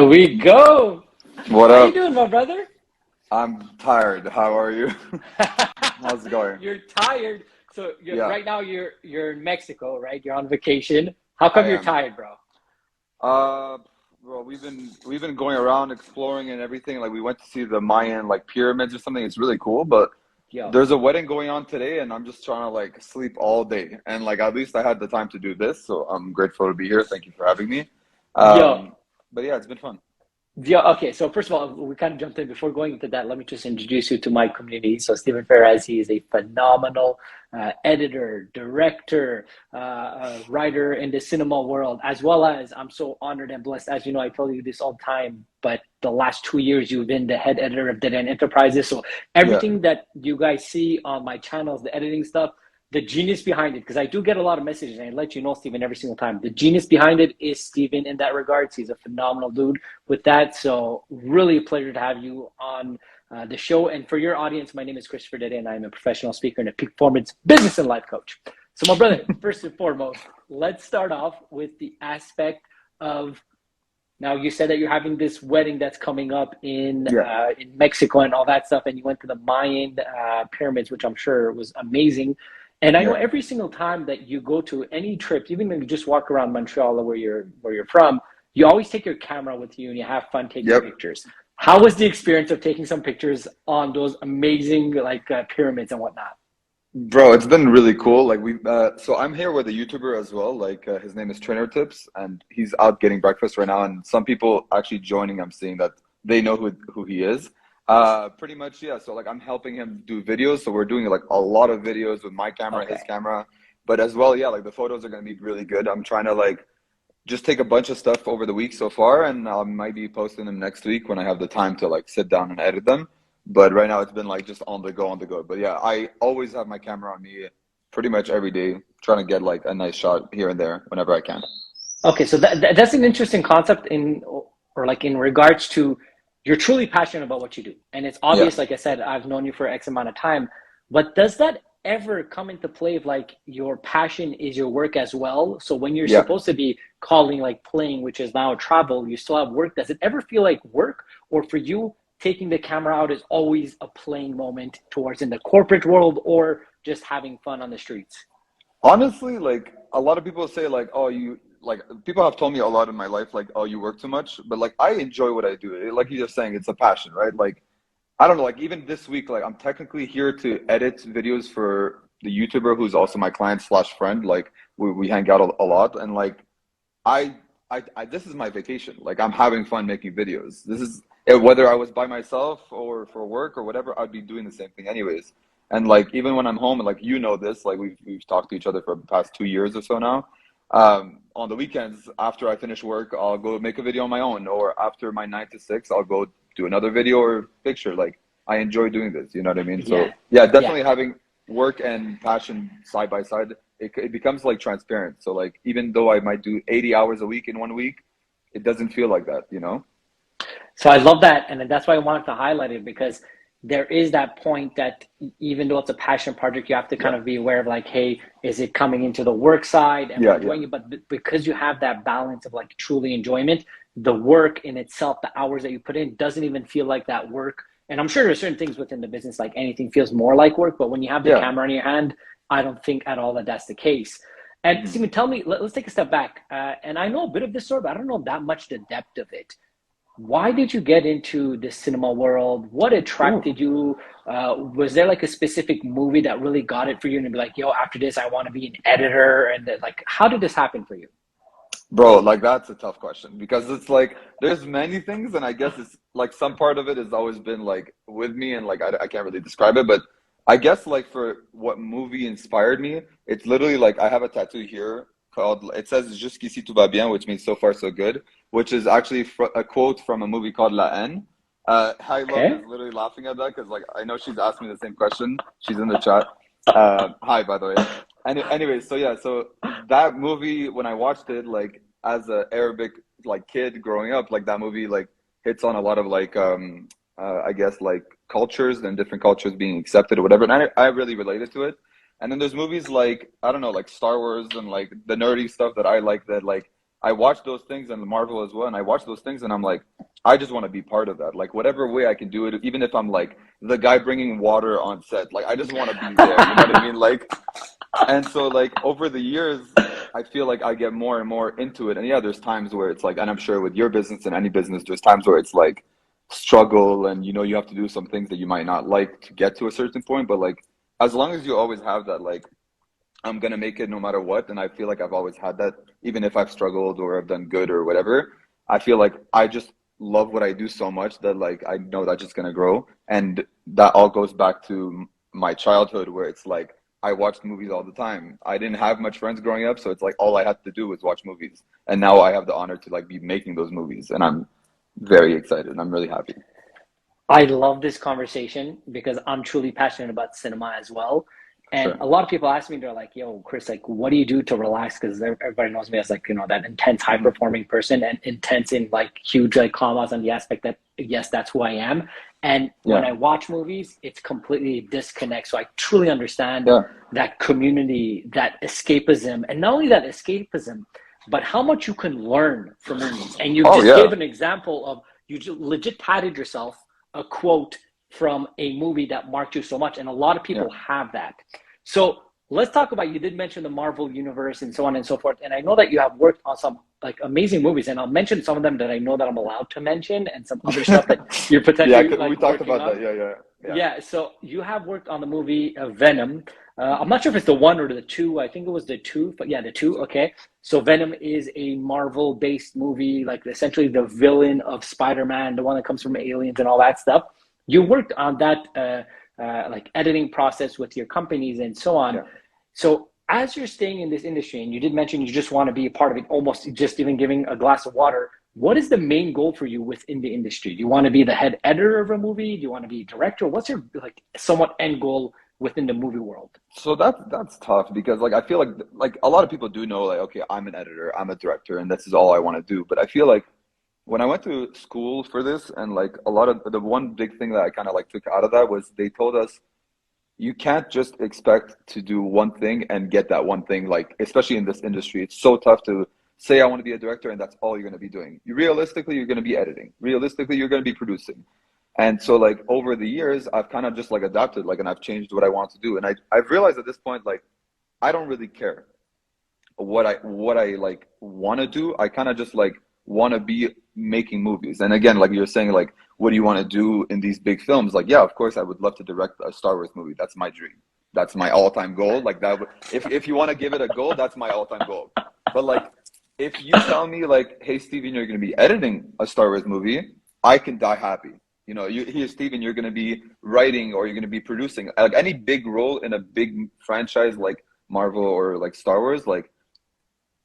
There we go. What How you up? doing, my brother? I'm tired. How are you? How's it going? You're tired. So Yeah, right now you're in Mexico, right? You're on vacation. How I come you're am. tired, bro? Uh, well, we've been going around exploring and everything. Like we went to see the Mayan like pyramids or something. It's really cool, but Yo, there's a wedding going on today, and I'm just trying to like sleep all day. And like at least I had the time to do this, so I'm grateful to be here. Thank you for having me. yo, Um, but yeah, it's been fun. Yeah, okay. So first of all, we kind of jumped in. Before going into that, let me just introduce you to my community. So Stephen Ferraz, he is a phenomenal editor, director, writer in the cinema world, as well as I'm so honored and blessed. As you know, I tell you this all the time, but the last 2 years you've been the head editor of Dedeyan Enterprises. So Yeah, everything that you guys see on my channels, the editing stuff, the genius behind it, because I do get a lot of messages, and I let you know, Stephen, every single time. The genius behind it is Stephen in that regards. He's a phenomenal dude with that. So really a pleasure to have you on the show. And for your audience, my name is Christopher Dedeyan, and I'm a professional speaker and a peak performance business and life coach. So my brother, first and foremost, let's start off with the aspect of, now you said that you're having this wedding that's coming up yeah, in Mexico and all that stuff, and you went to the Mayan pyramids, which I'm sure was amazing. And I know yeah, every single time that you go to any trip, even if you just walk around Montreal or where you're from, you always take your camera with you and you have fun taking yep. pictures. How was the experience of taking some pictures on those amazing pyramids and whatnot? Bro, it's been really cool. Like so I'm here with a YouTuber as well. Like his name is Trainer Tips, and he's out getting breakfast right now. And some people actually joining, I'm seeing that they know who he is. Pretty much, yeah. So like I'm helping him do videos. So we're doing like a lot of videos with my camera, his Okay. camera, but as well, yeah. Like the photos are gonna be really good. I'm trying to like just take a bunch of stuff over the week so far, and I might be posting them next week when I have the time to like sit down and edit them. But right now it's been like just on the go. But yeah, I always have my camera on me pretty much every day, trying to get like a nice shot here and there whenever I can. Okay, so that's an interesting concept or like in regards to you're truly passionate about what you do. And it's Yeah, obvious, like I said, I've known you for X amount of time, but does that ever come into play of like your passion is your work as well? So when you're yeah. supposed to be calling like playing, which is now travel, you still have work. Does it ever feel like work? Or for you, taking the camera out is always a playing moment towards in the corporate world or just having fun on the streets? Honestly, like a lot of people say like, oh, you like people have told me a lot in my life like, oh, you work too much, but like I enjoy what I do. Like you're just saying, it's a passion, right? Like I don't know, like even this week, like I'm technically here to edit videos for the YouTuber who's also my client slash friend. Like we hang out a lot, and like I, this is my vacation. Like I'm having fun making videos. This is whether I was by myself or for work or whatever, I'd be doing the same thing anyways. And like even when I'm home, and like you know this, like we've talked to each other for the past 2 years or so now. On the weekends after I finish work, I'll go make a video on my own, or after my 9 to 6, I'll go do another video or picture. Like I enjoy doing this. You know what I mean? Yeah, So yeah, yeah. definitely having work and passion side by side, it becomes like transparent. So like even though I might do 80 hours a week in one week, it doesn't feel like that, you know? So I love that, and that's why I wanted to highlight it because there is that point that even though it's a passion project, you have to kind Yeah, of be aware of like, hey, is it coming into the work side? Am I yeah, yeah. enjoying it? But because you have that balance of like truly enjoyment, the work in itself, the hours that you put in, doesn't even feel like that work. And I'm sure there's certain things within the business, like anything feels more like work. But when you have the Yeah. camera in your hand, I don't think at all that that's the case. And Mhm. Stephen, tell me, let's take a step back. And I know a bit of this story, but I don't know that much the depth of it. Why did you get into the cinema world? What Ooh. attracted you? Was there like a specific movie that really got it for you and be like, yo, after this, I want to be an editor? And then, like, how did this happen for you? Bro, like that's a tough question because it's like there's many things, and I guess it's like some part of it has always been like with me, and like I can't really describe it, but I guess like for what movie inspired me, it's literally like I have a tattoo here called it says Jusqu'ici tout va bien, which means so far so good, which is actually a quote from a movie called La Haine. Hi Love Okay. is literally laughing at that because like I know she's asked me the same question. She's in the chat. Hi, by the way. Anyway, so yeah, so that movie when I watched it, like as a Arabic like kid growing up, like that movie like hits on a lot of like I guess like cultures and different cultures being accepted or whatever, and I really related to it. And then there's movies like I don't know, like Star Wars and like the nerdy stuff that I like that like I watch those things and Marvel as well, and I watch those things and I'm like, I just want to be part of that. Like whatever way I can do it, even if I'm like the guy bringing water on set, like I just want to be there. You know what I mean? Like, and so like over the years, I feel like I get more and more into it. And yeah, there's times where it's like, and I'm sure with your business and any business, there's times where it's like struggle and you have to do some things that you might not like to get to a certain point. But like as long as you always have that, like I'm gonna make it no matter what, and I feel like I've always had that, even if I've struggled or I've done good or whatever. I feel like I just love what I do so much that like I know that's just gonna grow. And that all goes back to my childhood where it's like I watched movies all the time. I didn't have much friends growing up, so it's like all I had to do was watch movies. And now I have the honor to like be making those movies, and I'm very excited. I'm really happy. I love this conversation because I'm truly passionate about cinema as well. And Sure. a lot of people ask me, they're like, yo, Chris, like, what do you do to relax? Because everybody knows me as like, that intense, high Mhm. performing person and intense in like huge like commas on the aspect that, yes, that's who I am. And when Yeah. I watch movies, it's completely disconnect. So I truly understand Yeah. that community, that escapism, and not only that escapism, but how much you can learn from movies. And you Oh just yeah. gave an example of you just legit tatted yourself a quote from a movie that marked you so much. And a lot of Yeah. people have that. So let's talk about, you did mention the Marvel universe and so on and so forth. And I know that you have worked on some like amazing movies, and I'll mention some of them that I know that I'm allowed to mention, and some other stuff that you're Yeah, potentially 'cause we like talked working about on. that. Yeah, yeah, yeah. Yeah, so you have worked on the movie Venom. I'm Hmm. not sure if it's the one or the two. I think it was the two, but yeah, the two. Okay. So Venom is a Marvel-based movie, like essentially the villain of Spider-Man, the one that comes from aliens and all that stuff. You worked on that like editing process with your companies and so on. Yeah. So as you're staying in this industry, and you did mention you just want to be a part of it, almost just even giving a glass of water, what is the main goal for you within the industry? Do you want to be the head editor of a movie? Do you want to be a director? What's your like somewhat end goal within the movie world? So that's tough because like I feel like a lot of people do know like okay, I'm an editor, I'm a director, and this is all I want to do. But I feel like when I went to school for this, and like a lot of the one big thing that I kind of like took out of that was they told us you can't just expect to do one thing and get that one thing, like especially in this industry it's so tough to say I want to be a director and that's all you're going to be doing. Realistically you're going to be editing, realistically you're going to be producing. And so like over the years I've kind of just like adapted, like, and I've changed what I want to do, and I've realized at this point like I don't really care what I like want to do. I kind of just like want to be making movies. And again, like you're saying, like what do you want to do in these big films? Like yeah, of course I would love to direct a Star Wars movie. That's my dream. That's my all-time goal. Like that if you want to give it a goal, that's my all-time goal. But like if you tell me like, hey Steven, you're going to be editing a Star Wars movie, I can die happy. Here, Steven, you're going to be writing or you're going to be producing like any big role in a big franchise like Marvel or like Star Wars. Like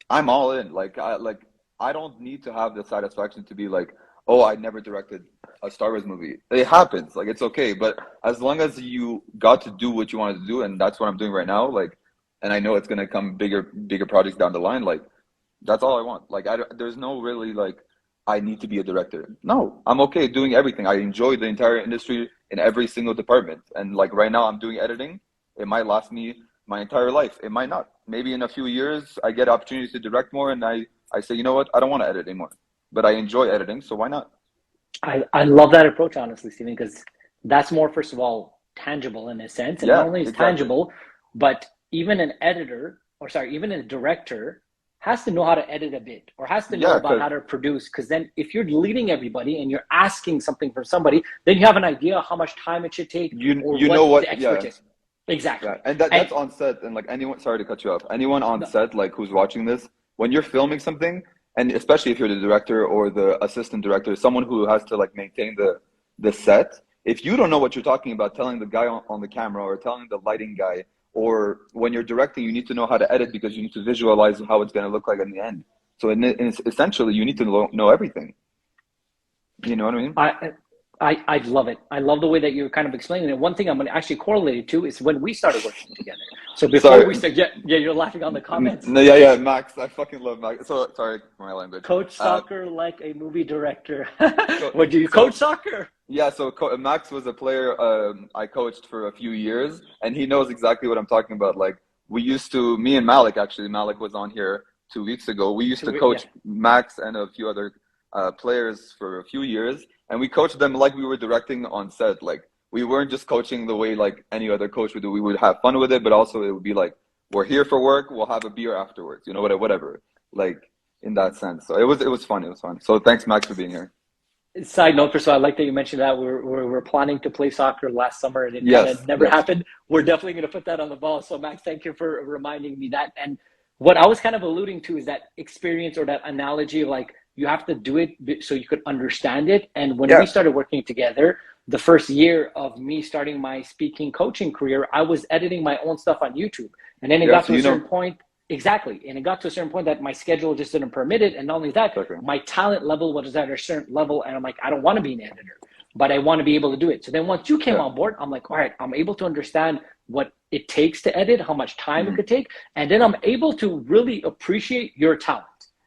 I'm all in. I don't need to have the satisfaction to be like, oh, I never directed a Star Wars movie. It happens. Like it's okay. But as long as you got to do what you wanted to do, and that's what I'm doing right now, like, and I know it's gonna come bigger projects down the line, like that's all I want. Like there's no really like I need to be a director. No, I'm okay doing everything. I enjoy the entire industry in every single department. And like right now I'm doing editing. It might last me my entire life. It might not. Maybe in a few years I get opportunities to direct more and I say, you know what, I don't want to edit anymore. But I enjoy editing, so why not? I love that approach, honestly, Stephen, because that's more, first of all, tangible in a sense. And not Yeah, only is exactly. tangible, but even an editor, or sorry, even a director has to know how to edit a bit or has to know Yeah, about because how to produce. Because then if you're leading everybody and you're asking something from somebody, then you have an idea how much time it should take you or you know what what, the expert yeah. is. Exactly. Yeah, and And that's on set, and like anyone, sorry to cut you off. Anyone on no, set, like who's watching this, when you're filming something, and especially if you're the director or the assistant director, someone who has to like maintain the set, if you don't know what you're talking about, telling the guy on the camera or telling the lighting guy, or when you're directing, you need to know how to edit because you need to visualize how it's going to look like in the end. So essentially, you need to know everything. You know what I mean? I, I love it. I love the way that you're kind of explaining it. One thing I'm going to actually correlate it to is when we started working together. So before we Sorry. start, yeah, you're laughing on the comments. No, yeah, Max. I fucking love Max. So sorry for my language. Coach Uh, soccer like a movie director. so What do you coach so soccer? yeah, so Max was a player I coached for a few years, and he knows exactly what I'm talking about. Like we used to, me and Malik actually. Malik was on here. 2 weeks ago. We used to Yeah. coach Max and a few other players for a few years, and we coached them like we were directing on set. Like we weren't just coaching the way like any other coach would do. We would have fun with it, but also it would be like, we're here for work. We'll have a beer afterwards. You know, whatever. Like in that sense. So it was fun. It was fun. So thanks, Max, for being here. Side note, for so I like that you mentioned that we're planning to play soccer last summer and it kind Yes, of never yes. happened. We're definitely going to put that on the ball. So Max, thank you for reminding me that. And what I was kind of alluding to is that experience or that analogy of like you have to do it so you could understand it. And when we started working together, the first year of me starting my speaking coaching career, I was editing my own stuff on YouTube, and then it got to a certain point. Exactly. And it got to a certain point that my schedule just didn't permit it. And not only that, my talent level was at a certain level. And I'm like, I don't want to be an editor, but I want to be able to do it. So then once you came on board, I'm like, all right, I'm able to understand what it takes to edit, how much time it could take. And then I'm able to really appreciate your talent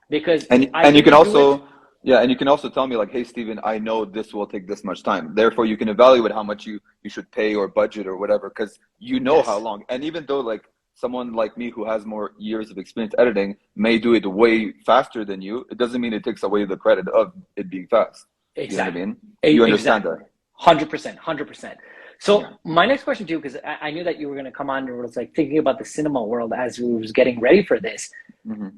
because and you can also, and you can also tell me like, hey, Steven, I know this will take this much time. Therefore, you can evaluate how much you should pay or budget or whatever, because you know how long. And even though like, someone like me who has more years of experience editing may do it way faster than you, it doesn't mean it takes away the credit of it being fast. Exactly. You know what I mean? You understand that. 100%. So my next question to you, because I knew that you were going to come on and was like thinking about the cinema world as we was getting ready for this.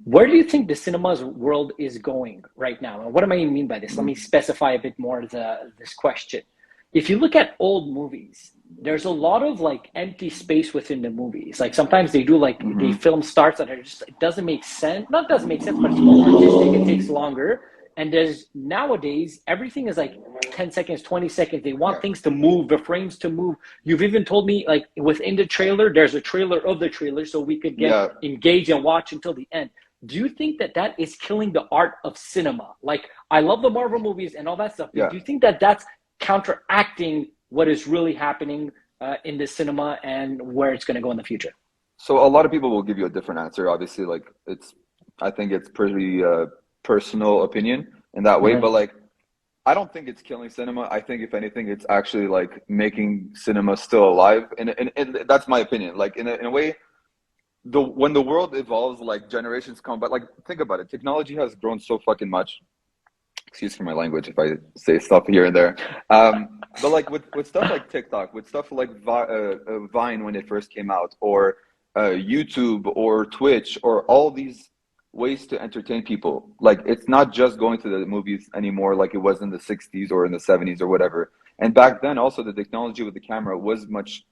Where do you think the cinema's world is going right now? And what do I mean by this? Let me specify a bit more this question. If you look at old movies, there's a lot of like empty space within the movies. Like sometimes they do like they film starts that are just, it doesn't make sense. Not doesn't make sense, but it's more artistic. It takes longer. And there's nowadays, everything is like 10 seconds, 20 seconds. They want things to move, the frames to move. You've even told me like within the trailer, there's a trailer of the trailer so we could get engaged and watch until the end. Do you think that that is killing the art of cinema? Like I love the Marvel movies and all that stuff. But do you think that that's counteracting what is really happening in the cinema and where it's going to go in the future? So a lot of people will give you a different answer. Obviously, like I think it's pretty personal opinion in that way. But like, I don't think it's killing cinema. I think if anything, it's actually like making cinema still alive. And that's my opinion. Like in a way, when the world evolves, like generations come, but like think about it. Technology has grown so fucking much. Excuse for my language if I say stuff here and there. But like with stuff like TikTok, with stuff like Vine when it first came out, or YouTube or Twitch, or all these ways to entertain people. Like it's not just going to the movies anymore like it was in the 60s or in the 70s or whatever. And back then also the technology with the camera was much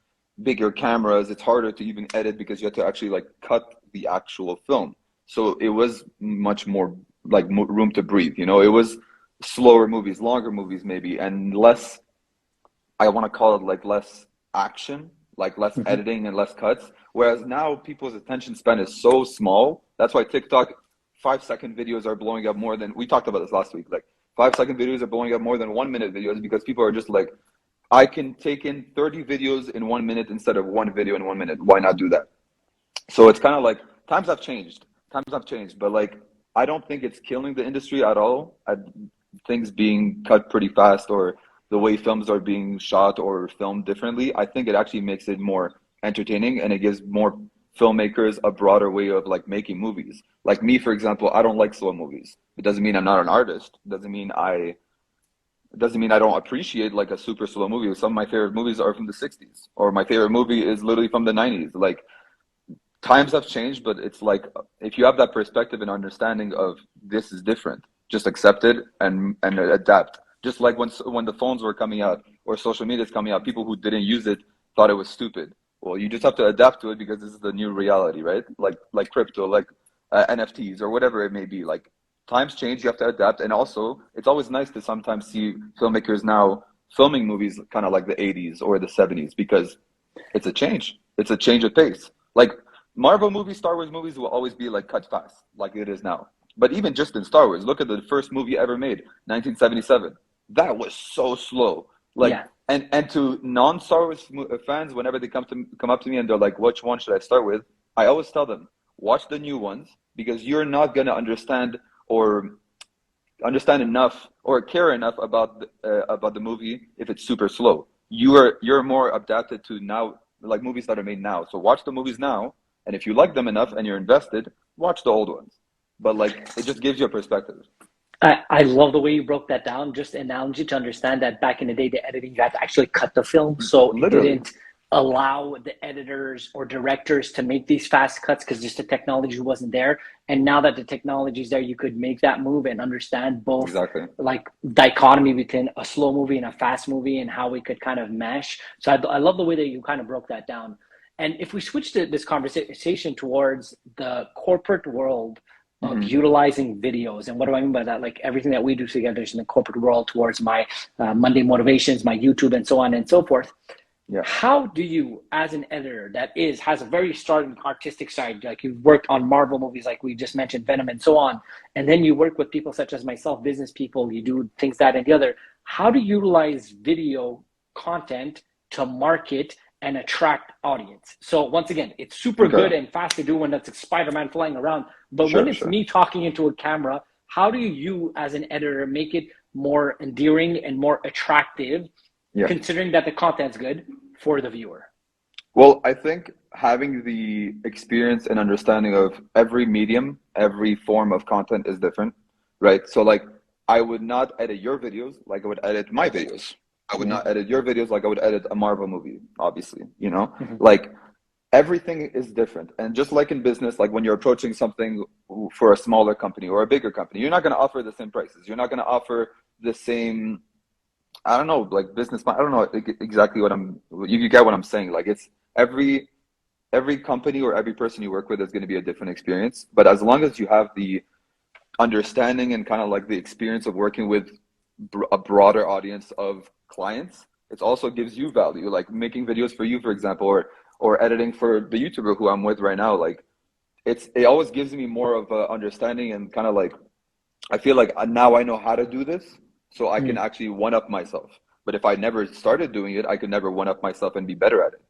bigger cameras. It's harder to even edit because you had to actually like cut the actual film. So it was much more like room to breathe. You know, it was slower movies, longer movies maybe, and less, I want to call it like less action, like less editing and less cuts. Whereas now people's attention span is so small. That's why TikTok 5-second videos are blowing up more than, we talked about this last week, like 5-second videos are blowing up more than 1-minute videos because people are just like, I can take in 30 videos in 1 minute instead of one video in 1 minute. Why not do that? So it's kind of like times have changed, but like, I don't think it's killing the industry at all. Things being cut pretty fast or the way films are being shot or filmed differently. I think it actually makes it more entertaining and it gives more filmmakers a broader way of like making movies. Like me, for example, I don't like slow movies. It doesn't mean I'm not an artist. It doesn't mean I don't appreciate like a super slow movie. Some of my favorite movies are from the 60s, or my favorite movie is literally from the 90s. Like times have changed, but it's like if you have that perspective and understanding of this is different, just accept it and adapt. Just like when the phones were coming out or social media is coming out, people who didn't use it thought it was stupid. Well, you just have to adapt to it because this is the new reality, right? Like crypto, like NFTs or whatever it may be. Like times change, you have to adapt. And also, it's always nice to sometimes see filmmakers now filming movies kind of like the 80s or the 70s because it's a change. It's a change of pace. Like Marvel movies, Star Wars movies will always be like cut fast, like it is now. But even just in Star Wars, look at the first movie ever made, 1977. That was so slow. Like, and to non-Star Wars fans, whenever they come up to me and they're like, "Which one should I start with?" I always tell them, watch the new ones because you're not gonna understand enough or care enough about the movie if it's super slow. You're more adapted to now, like movies that are made now. So watch the movies now, and if you like them enough and you're invested, watch the old ones. but like it just gives you a perspective. I love the way you broke that down. Just an analogy to understand that back in the day, the editing, you had to actually cut the film. So it Literally. didn't allow the editors or directors to make these fast cuts because just the technology wasn't there. And now that the technology is there, you could make that move and understand both Exactly. like dichotomy between a slow movie and a fast movie and how we could kind of mesh. So I love the way that you kind of broke that down. And if we switch this conversation towards the corporate world of Hmm. utilizing videos. And what do I mean by that? Like everything that we do together is in the corporate world towards my Monday motivations, my YouTube, and so on and so forth. Yeah. How do you, as an editor that has a very strong artistic side, like you've worked on Marvel movies, like we just mentioned, Venom, and so on, and then you work with people such as myself, business people, you do things that and the other. How do you utilize video content to market and attract audience? So once again, it's super good Okay. and fast to do when it's like Spider-Man flying around. But when Sure, it's sure. me talking into a camera, how do you as an editor make it more endearing and more attractive, Yeah. considering that the content's good for the viewer? Well, I think having the experience and understanding of every medium, every form of content is different, right? So like I would not edit your videos like I would edit my videos. I would Mm-hmm. not edit your videos like I would edit a Marvel movie, obviously, you know? Mm-hmm. Like everything is different. And just like in business, like when you're approaching something for a smaller company or a bigger company, you're not going to offer the same prices. You're not going to offer the same, I don't know, like business. I don't know exactly what you get what I'm saying. Like it's every company or every person you work with is going to be a different experience. But as long as you have the understanding and kind of like the experience of working with a broader audience of clients, it also gives you value. Like making videos for you, for example, or editing for the YouTuber who I'm with right now. Like it always gives me more of a understanding and kind of like I feel like now I know how to do this, so I can actually one up myself. But if I never started doing it, I could never one up myself and be better at it.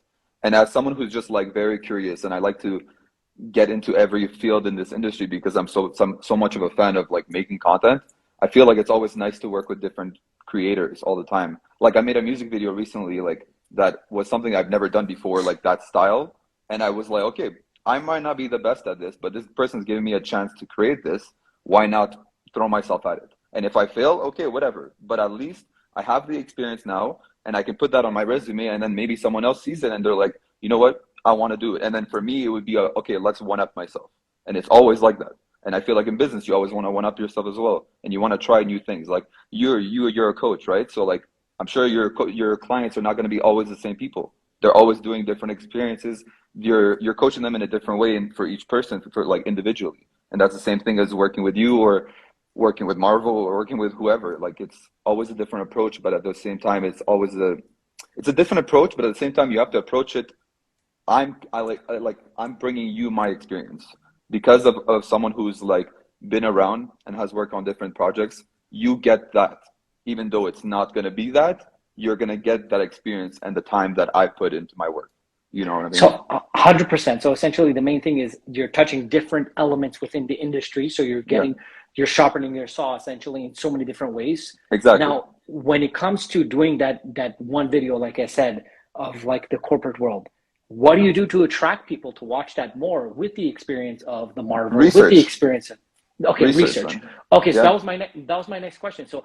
And as someone who's just like very curious and I like to get into every field in this industry because I'm so much of a fan of like making content, I feel like it's always nice to work with different creators all the time. Like I made a music video recently, like that was something I've never done before, like that style. And I was like, okay, I might not be the best at this, but this person's giving me a chance to create this. Why not throw myself at it? And if I fail, okay, whatever. But at least I have the experience now and I can put that on my resume and then maybe someone else sees it and they're like, you know what? I want to do it. And then for me, it would be okay, let's one up myself. And it's always like that. And I feel like in business, you always want to one up yourself as well. And you want to try new things. Like you're a coach, right? So like, I'm sure your clients are not going to be always the same people. They're always doing different experiences. You're coaching them in a different way and for each person, for like individually. And that's the same thing as working with you or working with Marvel or working with whoever. Like it's always a different approach, but at the same time, it's a different approach. But at the same time, you have to approach it. I'm bringing you my experience because of someone who's like been around and has worked on different projects. You get that, even though it's not going to be that, you're going to get that experience and the time that I put into my work. You know what I mean? So 100%. So essentially, the main thing is you're touching different elements within the industry. So Yeah, you're sharpening your saw essentially in so many different ways. exactly. Now, when it comes to doing that one video, like I said, of like the corporate world, what do you do to attract people to watch that more with the experience of the Marvel, with the Research, experience of, okay, research, research. man. Okay, so Yeah. that was my next question. So,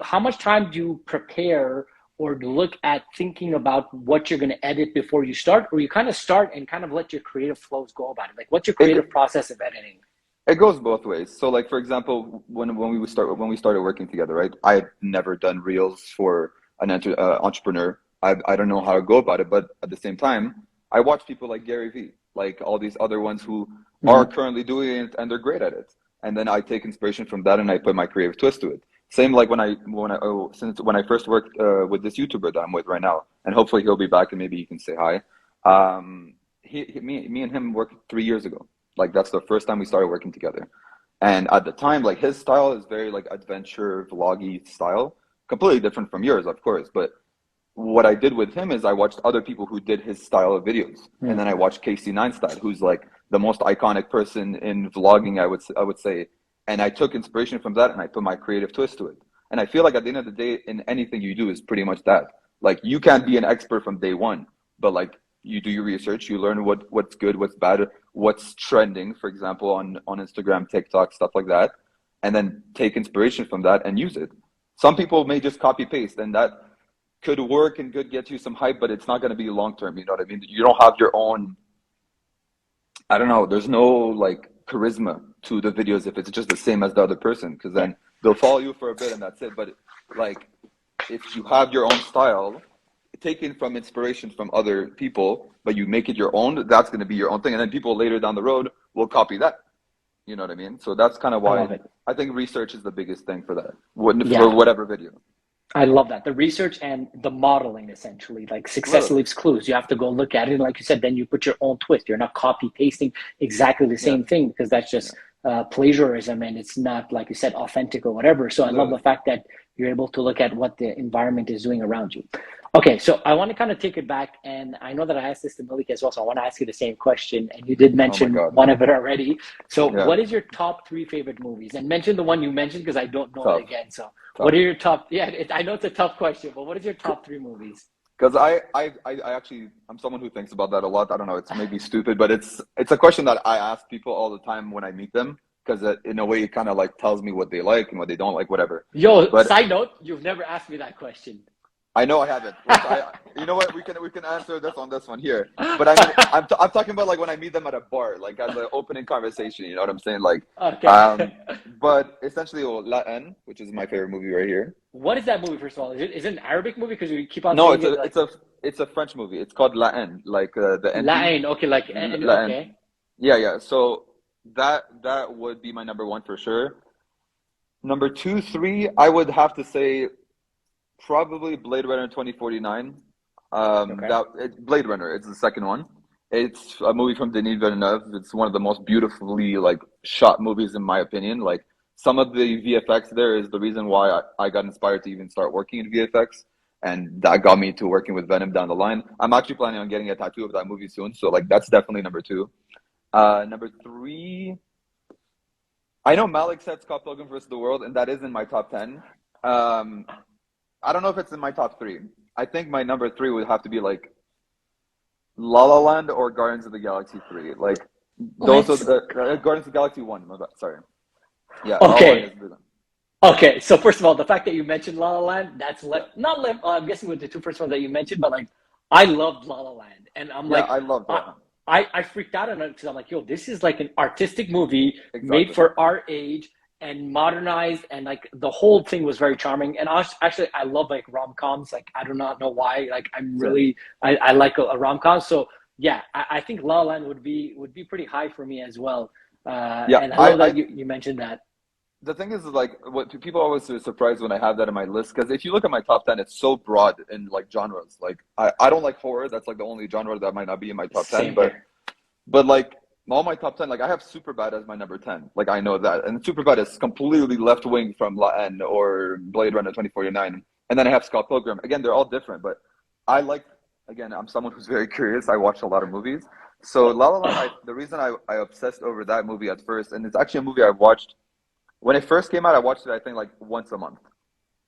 how much time do you prepare or look at thinking about what you're going to edit before you start, or you kind of start and kind of let your creative flows go about it? Like, what's your creative It process of editing? It goes both ways. So, like for example, when we started working together, right? I had never done reels for an entrepreneur. I don't know how to go about it, but at the same time, I watch people like Gary Vee, like all these other ones who are Mm-hmm. currently doing it and they're great at it. And then I take inspiration from that and I put my creative twist to it. Same like when I first worked with this YouTuber that I'm with right now, and hopefully he'll be back and maybe he can say hi. Me and him worked 3 years ago. Like that's the first time we started working together. And at the time, like his style is very like adventure vloggy style, completely different from yours, of course. But what I did with him is I watched other people who did his style of videos, and then I watched Casey Neistat, who's like the most iconic person in vlogging, I would say, and I took inspiration from that and I put my creative twist to it. And I feel like at the end of the day, in anything you do is pretty much that. Like you can't be an expert from day one, but like you do your research, you learn what's good, what's bad, what's trending, for example, on Instagram, TikTok, stuff like that, and then take inspiration from that and use it. Some people may just copy paste, and that could work and could get you some hype, but it's not going to be long term. You know what I mean? You don't have your own, I don't know, there's no like charisma to the videos if it's just the same as the other person, because then they'll follow you for a bit and that's it. But like, if you have your own style, taken from inspiration from other people, but you make it your own, that's going to be your own thing. And then people later down the road will copy that. You know what I mean? So that's kind of why I think research is the biggest thing for that, for whatever video. I love that. The research and the modeling, essentially. Like, success leaves clues. You have to go look at it. And like you said, then you put your own twist. You're not copy pasting exactly the same thing, because that's just plagiarism, and it's not, like you said, authentic or whatever. So I love the fact that you're able to look at what the environment is doing around you. Okay, so I want to kind of take it back, and I know that I asked this to Malik as well, so I want to ask you the same question, and you did mention one of it already. So what is your top 3 favorite movies? And mention the one you mentioned, because I don't know it again. So what are your top, I know it's a tough question, but what is your top 3 movies? Because I actually, I'm someone who thinks about that a lot. I don't know, it's maybe stupid, but it's a question that I ask people all the time when I meet them, because in a way it kind of like tells me what they like and what they don't like, whatever. But side note, you've never asked me that question. I know I haven't. You know what? We can answer this on this one here. But I mean, I'm talking about like when I meet them at a bar, like as an opening conversation. You know what I'm saying? Like, but essentially, La Haine, which is my favorite movie right here. What is that movie? First of all, is it an Arabic movie? Because we keep on. No, it's a French movie. It's called La Haine, like the La Haine. Okay, like okay. Yeah. So that would be my number 1 for sure. Number 2, 3, I would have to say, probably Blade Runner 2049. Blade Runner, it's the second one. It's a movie from Denis Villeneuve. It's one of the most beautifully like shot movies in my opinion. Like, some of the VFX there is the reason why I got inspired to even start working in VFX, and that got me to working with Venom down the line. I'm actually planning on getting a tattoo of that movie soon, so like that's definitely number 2. Number 3, I know Malik said Scott Pilgrim vs. the World, and that is in my top 10. I don't know if it's in my top 3. I think my number 3 would have to be like La La Land or Guardians of the Galaxy 3. Like, those are the Guardians of the Galaxy 1. Sorry. Yeah. Okay. So first of all, the fact that you mentioned La La Land, that's I'm guessing with the 2 first ones that you mentioned, but like, I loved La La Land, and I'm like, I love that. I freaked out on it because I'm like, yo, this is like an artistic movie made for our age and modernized, and like the whole thing was very charming. And actually, I love like rom-coms. Like, I do not know why. Like, I like a rom-com. So yeah, I think La La Land would be pretty high for me as well. And I love that you mentioned that. The thing is, like, what people always are surprised when I have that in my list, because if you look at my top 10, it's so broad in like genres. Like, I don't like horror. That's like the only genre that might not be in my top 10. But like, all my top 10, like, I have Superbad as my number 10. Like, I know that. And Superbad is completely left wing from La Haine or Blade Runner 2049. And then I have Scott Pilgrim. Again, they're all different, but again, I'm someone who's very curious. I watch a lot of movies. So La La Land, the reason I obsessed over that movie at first, and it's actually a movie I've watched, when it first came out, I watched it, I think, like once a month,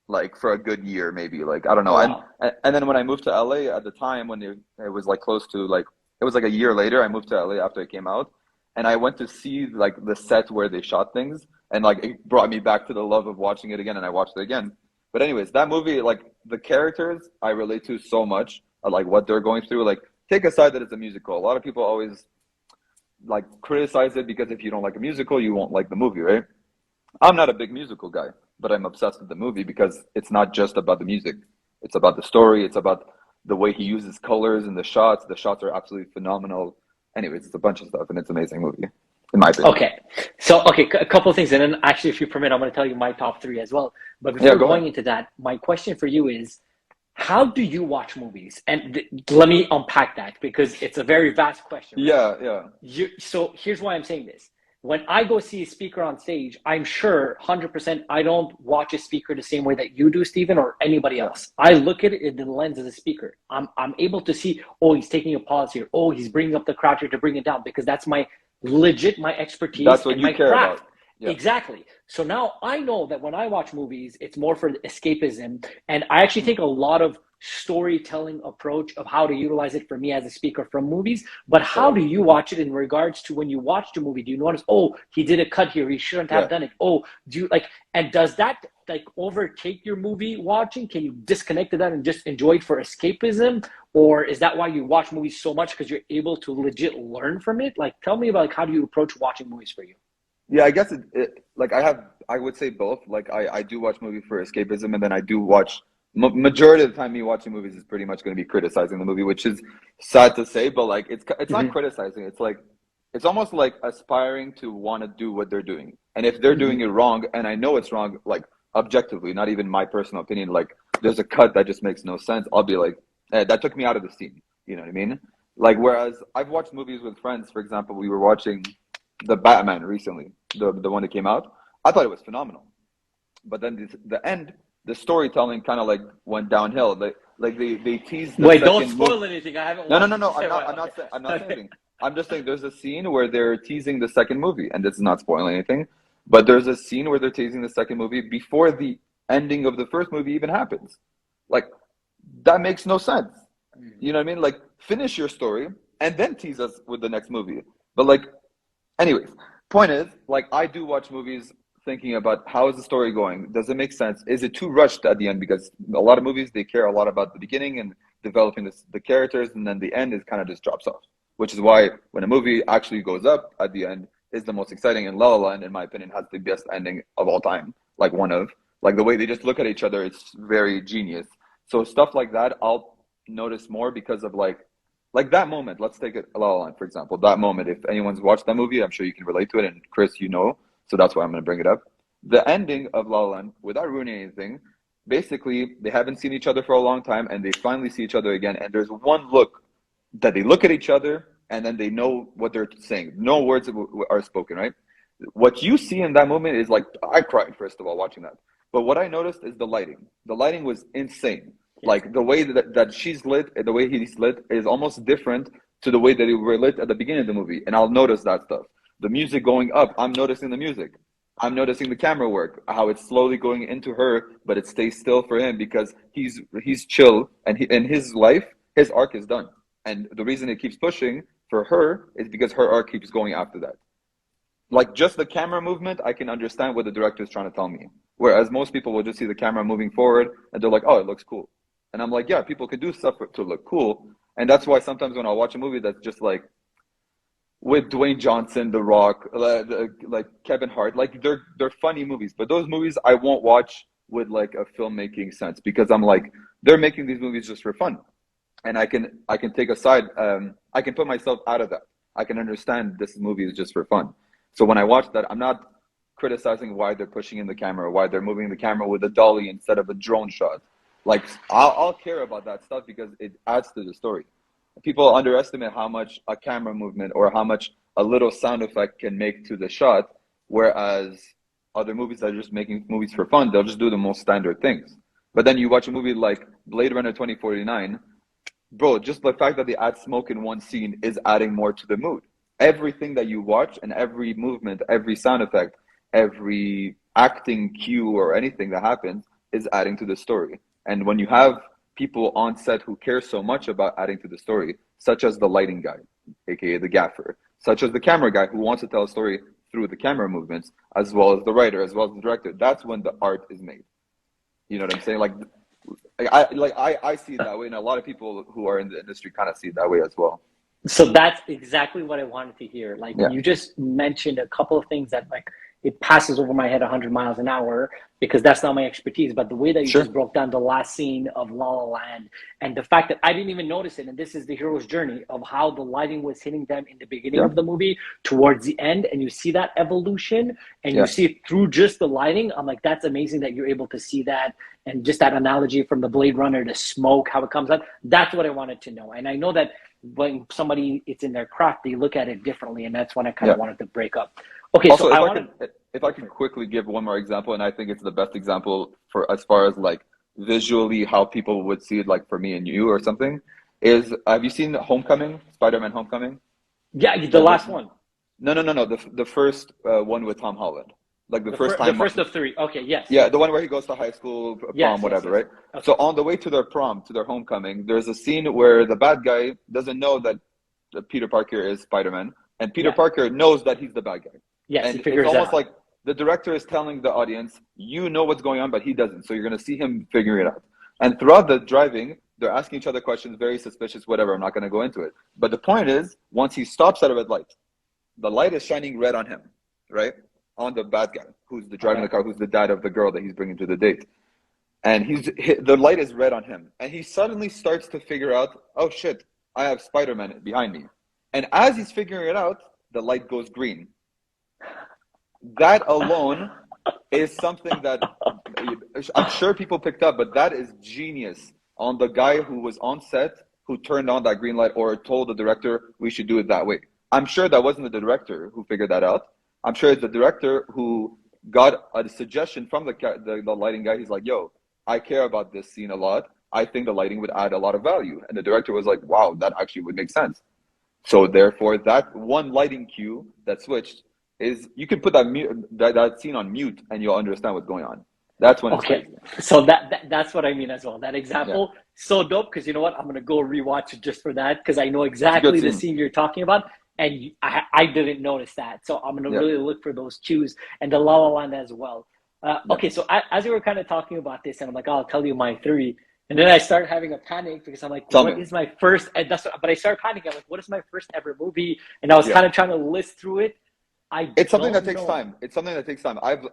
like for a good year, maybe. Like, I don't know. Wow. And then when I moved to LA at the time, when it was like close to like, it was like a year later, I moved to LA after it came out, and I went to see like the set where they shot things, and like it brought me back to the love of watching it again, and I watched it again. But anyways, that movie, like, the characters I relate to so much, like what they're going through. Like, take aside that it's a musical. A lot of people always like criticize it because if you don't like a musical, you won't like the movie, right? I'm not a big musical guy, but I'm obsessed with the movie because it's not just about the music. It's about the story. It's about the way he uses colors and the shots. The shots are absolutely phenomenal. Anyways, it's a bunch of stuff, and it's an amazing movie, in my opinion. Okay. So, a couple of things. And then actually, if you permit, I'm going to tell you my top 3 as well. But before going into that, my question for you is, how do you watch movies? And let me unpack that, because it's a very vast question. Right? Yeah. So here's why I'm saying this. When I go see a speaker on stage, I'm sure 100% I don't watch a speaker the same way that you do, Stephen, or anybody else. I look at it in the lens of the speaker. I'm able to see, oh, he's taking a pause here. Oh, he's bringing up the crowd here to bring it down, because that's my expertise. That's what and you my care craft. about. Yeah. Exactly. So now I know that when I watch movies, it's more for escapism. And I actually take a lot of storytelling approach of how to utilize it for me as a speaker from movies. But how do Totally. you watch it in regards to when you watch the movie? Do you notice, oh, he did a cut here, he shouldn't have Yeah. done it? Oh, do you like, and does that like overtake your movie watching? Can you disconnect to that and just enjoy it for escapism? Or is that why you watch movies so much, because you're able to legit learn from it? Like, tell me about like how do you approach watching movies for you? Yeah, I guess like I would say both. Like I do watch movies for escapism, and then I do watch majority of the time me watching movies is pretty much going to be criticizing the movie, which is sad to say, but like it's not Mm-hmm. criticizing. It's like it's almost like aspiring to want to do what they're doing. And if they're Mm-hmm. doing it wrong, and I know it's wrong, like objectively, not even my personal opinion, like there's a cut that just makes no sense, I'll be like, that took me out of the scene. You know what I mean? Like whereas I've watched movies with friends, for example, we were watching the Batman recently, the one that came out. I thought it was phenomenal, but then the end, the storytelling kind of like went downhill. They teased the Wait, don't second move. spoil anything. I haven't No, no, watched no, it. no. Just say what. Okay. I'm not saying Okay. anything. I'm just saying there's a scene where they're teasing the second movie, and this is not spoiling anything. But there's a scene where they're teasing the second movie before the ending of the first movie even happens. Like that makes no sense. You know what I mean? Like finish your story and then tease us with the next movie. But like, anyways, point is, like I do watch movies thinking about how is the story going? Does it make sense? Is it too rushed at the end? Because a lot of movies they care a lot about the beginning and developing the characters, and then the end is kind of just drops off. Which is why when a movie actually goes up at the end is the most exciting. And La La Land, in my opinion, has the best ending of all time. Like one of like the way they just look at each other, it's very genius. So stuff like that, I'll notice more because of like that moment. Let's take it La La Land, for example. That moment, if anyone's watched that movie, I'm sure you can relate to it. And Chris, you know, so that's why I'm going to bring it up. The ending of La La Land, without ruining anything, basically they haven't seen each other for a long time, and they finally see each other again. And there's one look that they look at each other, and then they know what they're saying. No words are spoken, right? What you see in that moment is like I cried first of all watching that. But what I noticed is the lighting. The lighting was insane. Yes. Like the way that she's lit and the way he's lit is almost different to the way that they were lit at the beginning of the movie. And I'll notice that stuff. The music going up, I'm noticing the music. I'm noticing the camera work, how it's slowly going into her, but it stays still for him because he's chill, and in his life, his arc is done. And the reason it keeps pushing for her is because her arc keeps going after that. Like just the camera movement, I can understand what the director is trying to tell me. Whereas most people will just see the camera moving forward and they're like, oh, it looks cool. And I'm like, yeah, people can do stuff to look cool. And that's why sometimes when I watch a movie that's just like with Dwayne Johnson, The Rock, like Kevin Hart, like they're funny movies. But those movies I won't watch with like a filmmaking sense because I'm like, they're making these movies just for fun. And I can take a side, I can put myself out of that. I can understand this movie is just for fun. So when I watch that, I'm not criticizing why they're pushing in the camera, why they're moving the camera with a dolly instead of a drone shot. Like I'll care about that stuff because it adds to the story. People underestimate how much a camera movement or how much a little sound effect can make to the shot, whereas other movies that are just making movies for fun, they'll just do the most standard things. But then you watch a movie like Blade Runner 2049, bro, just the fact that they add smoke in one scene is adding more to the mood. Everything that you watch and every movement, every sound effect, every acting cue or anything that happens is adding to the story. And when you have people on set who care so much about adding to the story, such as the lighting guy, aka the gaffer, such as the camera guy who wants to tell a story through the camera movements, as well as the writer, as well as the director, that's when the art is made. You know what I'm saying? I see it that way, and a lot of people who are in the industry kind of see it that way as well. So that's exactly what I wanted to hear. Like Yeah, you just mentioned a couple of things that like it passes over my head 100 miles an hour because that's not my expertise. But the way that you sure. just broke down the last scene of La La Land and the fact that I didn't even notice it, and this is the hero's journey of how the lighting was hitting them in the beginning Yeah, of the movie towards the end, and you see that evolution and you yeah, see it through just the lighting. I'm like, that's amazing that you're able to see that, and just that analogy from the Blade Runner to smoke, how it comes out. That's what I wanted to know, and I know that when somebody it's in their craft, they look at it differently, and that's when I kind yeah. of wanted to break up. Okay, so Also, I wanted. if I could quickly give one more example, and I think it's the best example for as far as like visually how people would see it, like for me and you or something, is have you seen Homecoming, Spider-Man Homecoming? Yeah, the The last one. no, the first one with Tom Holland. like the The first the time. first of three. Okay, yes, Yeah, yes, the one where he goes to high school, prom, yes, yes, whatever, yes. right? So Okay, on the way to their prom, to their homecoming, there's a scene where the bad guy doesn't know that Peter Parker is Spider-Man, and Peter yeah, Parker knows that he's the bad guy. yes, he And it's figures it almost out. like the director is telling the audience, you know what's going on, but he doesn't. So you're going to see him figuring it out. And throughout the driving, they're asking each other questions, very suspicious, whatever. I'm not going to go into it. But the point is, once he stops at a red light, the light is shining red on him, right? On the bad guy who's driving the Okay, car, who's the dad of the girl that he's bringing to the date. And the light is red on him. And he suddenly starts to figure out, oh shit, I have Spider-Man behind me. And as he's figuring it out, the light goes green. That alone is something that I'm sure people picked up, but that is genius on the guy who was on set who turned on that green light or told the director we should do it that way. I'm sure that wasn't the director who figured that out. I'm sure it's the director who got a suggestion from the lighting guy. He's like, yo, I care about this scene a lot. I think the lighting would add a lot of value. And the director was like, wow, that actually would make sense. So therefore, that one lighting cue that switched is you can put that scene on mute and you'll understand what's going on. That's when it's okay. crazy. So that's what I mean as well. That Yeah, example so dope because you know what? I'm gonna go rewatch it just for that because I know it's a good exactly the scene. scene you're talking about, and I didn't notice that. So I'm gonna Yeah, really look for those cues and the La La Land as well. yeah. Okay, so as you were kind of talking about this, and I'm like, oh, I'll tell you my three. And then I started having a panic because I'm like, Tell what me. is my first? And but I started panicking. I'm like, what is my first ever movie? And I was Yeah. kind of trying to list through it. I It's something that don't takes know. time. It's something that takes time. I've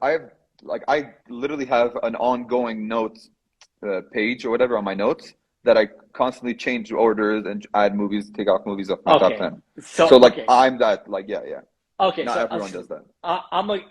like I literally have an ongoing notes page or whatever on my notes that I constantly change orders and add movies, take off movies off my top Okay, 10. So so like okay, I'm that like yeah, yeah. okay, Not so everyone does that.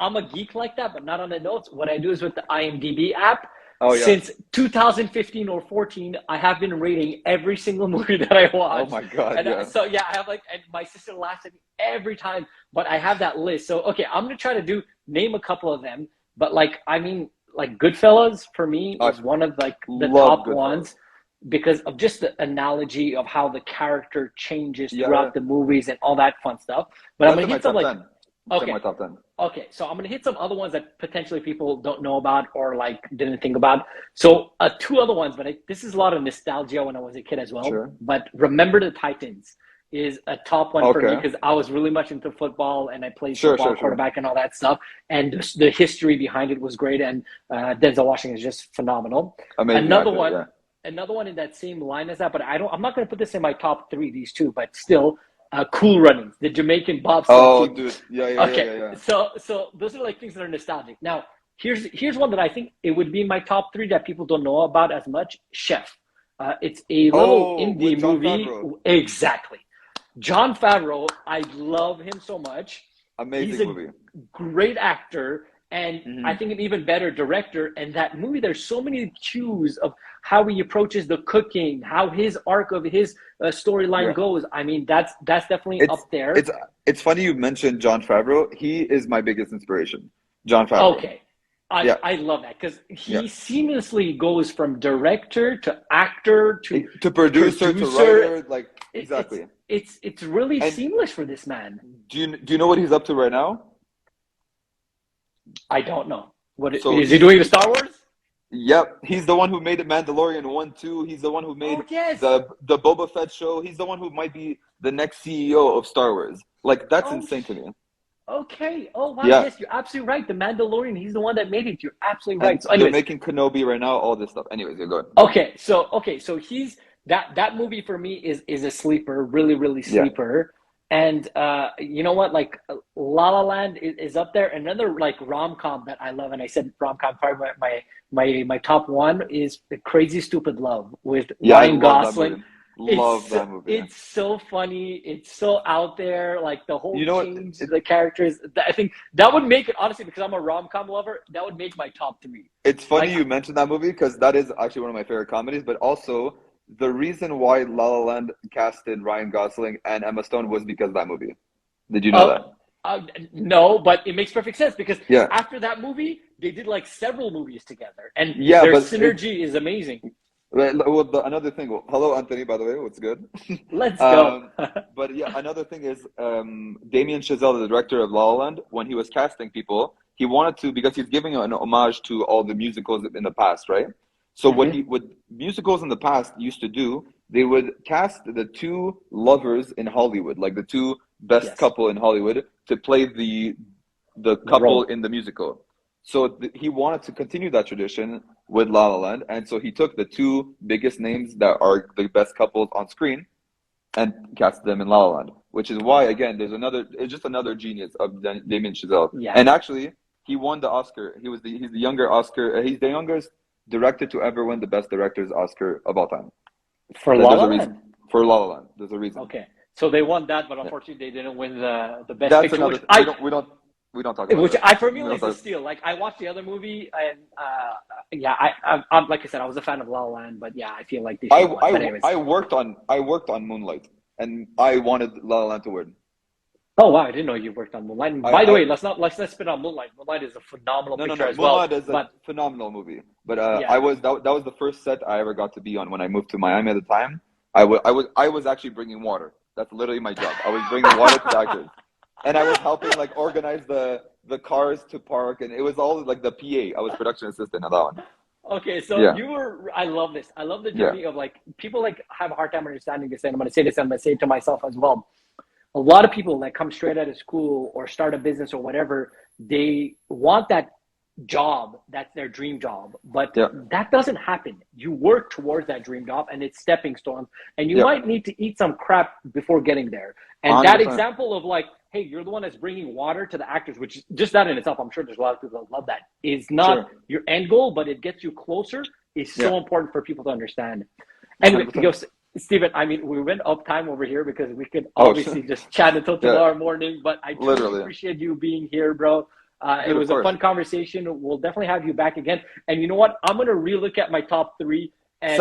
I'm a geek like that, but not on the notes. What I do is with the IMDb app. Oh yeah. Since 2015 or 14, I have been rating every single movie that I Oh watched, my God, and yeah. so yeah, I have like, and my sister laughs at me every time. But I have that list. So okay, I'm gonna try to name a couple of them. But like, I mean, like Goodfellas for me I is one of like the love top Goodfellas. ones because of just the analogy of how the character changes Yeah, yeah. throughout the movies and all that fun stuff. But I'm That's gonna in my hit some top like 10. It's in my okay, top 10. okay, so I'm gonna hit some other ones that potentially people don't know about or like didn't think about. So two other ones, but this is a lot of nostalgia when I was a kid as well. Sure. But Remember the Titans is a top one for me Okay. because I was really much into football and I played Sure, football, sure, sure. quarterback, and all that stuff. And the history behind it was great, and Denzel Washington is just phenomenal. Amazing Another actor, one, yeah. another one in that same line as that, but I'm not gonna put this in my top three. These two, but still, Cool Runnings, the Jamaican bobsled Oh, team. dude. Yeah, yeah, yeah, Okay, yeah, yeah. so those are like things that are nostalgic. Now, here's one that I think it would be in my top three that people don't know about as much. Chef. It's a little Oh, with indie John movie. Favreau. Exactly. John Favreau, I love him so much. He's Amazing a movie. great actor, and I Hmm. think an even better director. And that movie, there's so many cues of how he approaches the cooking, how his arc of his storyline Yeah. goes. I mean, that's definitely It's up there. it's it's funny you mentioned John Favreau. He is my biggest inspiration. John Favreau. Okay. I, Yeah, I love that because yeah. he seamlessly goes from director to actor to To producer, to producer. writer, like It, it's exactly. it's really And seamless for this man. do you know what he's up to right now? I don't know. What So is he doing? The Star Wars? yep, he's the one who made the Mandalorian 1, 2. He's the one who Oh made yes. the Boba Fett show. He's the one who might be the next CEO of Star Wars. Like that's Oh insane to me. okay. Oh wow. Yeah. Yes, you're absolutely right. The Mandalorian. He's the one that made it. You're absolutely right. And So, they're anyways, making Kenobi right now, all this stuff. Anyways, you're good. okay. So he's that movie for me is a sleeper. Really, really Yeah. sleeper. And you know what? Like La La Land is up there. Another like rom com that I love, and I said rom com probably my top one is Crazy Stupid Love with Yeah, I Ryan love that Gosling. movie. Love that movie. It's so funny. It's so out there. Like the whole You know what? change the characters. I think that would make it honestly because I'm a rom com lover. That would make my top three. It's funny Like you mentioned that movie because that is actually one of my favorite comedies. But also, the reason why La La Land casted Ryan Gosling and Emma Stone was because of that movie. Did you know that? Uh, no, but it makes perfect sense because Yeah. after that movie, they did like several movies together, and Yeah, their but it's synergy is amazing. well, another thing. Well, hello, Anthony, by the way. What's good? Let's go. um, but yeah, another thing is Damien Chazelle, the director of La La Land, when he was casting people, he wanted to, because he's giving an homage to all the musicals in the past, right? So what musicals in the past used to do, they would cast the two lovers in Hollywood, like the two best couple in Hollywood, to play the couple in the musical. So he wanted to continue that tradition with La La Land, and so he took the two biggest names that are the best couples on screen and cast them in La La Land, which is why, again, it's just another genius of Damien Chazelle. Yeah. And actually, he won the Oscar. He's the younger Oscar. He's the youngest director to ever win the Best Director's Oscar of all time. For La La Land? For La La Land. There's a reason. Okay. So they won that, but unfortunately they didn't win the Best That's Picture. Another, we don't talk about which it. For me is a steal. Like, I watched the other movie, and I'm like I said, I was a fan of La La Land, but yeah, I feel like they should win. I worked on Moonlight, and I wanted La La Land to win. Oh wow, I didn't know you worked on Moonlight. By the way, let's not spit on Moonlight. Moonlight is a phenomenal picture as well. Moonlight is a phenomenal movie. But that was the first set I ever got to be on when I moved to Miami at the time. I was actually bringing water. That's literally my job. I was bringing water to the actors, and I was helping like organize the cars to park, and it was all like the PA. I was production assistant on that one. Okay, so you were. I love this. I love the journey of like people like have a hard time understanding this, and I'm going to say this. I'm going to say it to myself as well. A lot of people that come straight out of school or start a business or whatever, they want that job. That's their dream job. But that doesn't happen. You work towards that dream job, and it's stepping stones. And you might need to eat some crap before getting there. And 100%. That example of like, hey, you're the one that's bringing water to the actors, which is just that in itself, I'm sure there's a lot of people that love that, is not your end goal, but it gets you closer, is so important for people to understand. Anyway, Steven, I mean, we went up time over here because we could obviously just chat until tomorrow morning, but I truly appreciate you being here, bro. It was a fun conversation. We'll definitely have you back again. And you know what? I'm going to relook at my top 3. And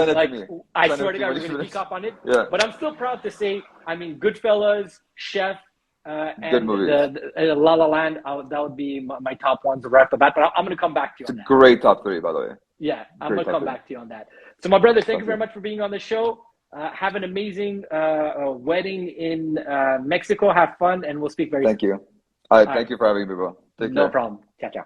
I swear to God, we're going to decop on it. Yeah. But I'm still proud to say, I mean, Goodfellas, Chef, and La La Land, that would be my top ones right off the bat. But I'm going to come back to you on that. It's a great top 3, by the way. Yeah, I'm going to come back to you on that. So, my brother, thank you very much for being on the show. Have an amazing wedding in Mexico. Have fun, and we'll speak very soon. Thank you. All right, thank you for having me, bro. Take care. No problem. Ciao, ciao.